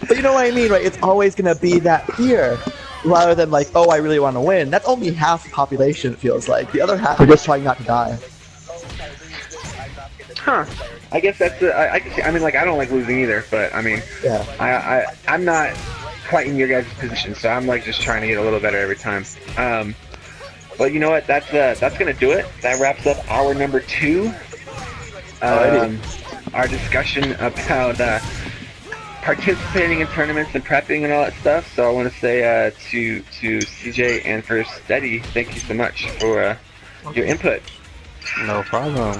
S2: you know what I mean, right? It's always going to be that fear. Rather than like, oh, I really want to win. That's only half the population, it feels like. The other half are just trying not to die.
S1: Huh. I guess that's I mean, like, I don't like losing either, but I mean,
S2: Yeah.
S1: I'm not quite in your guys' position, so I'm like just trying to get a little better every time. But you know what? That's gonna do it. That wraps up hour number 2. Our discussion about participating in tournaments and prepping and all that stuff. So I want to say to CJ and for Steady, thank you so much for your input.
S5: No problem.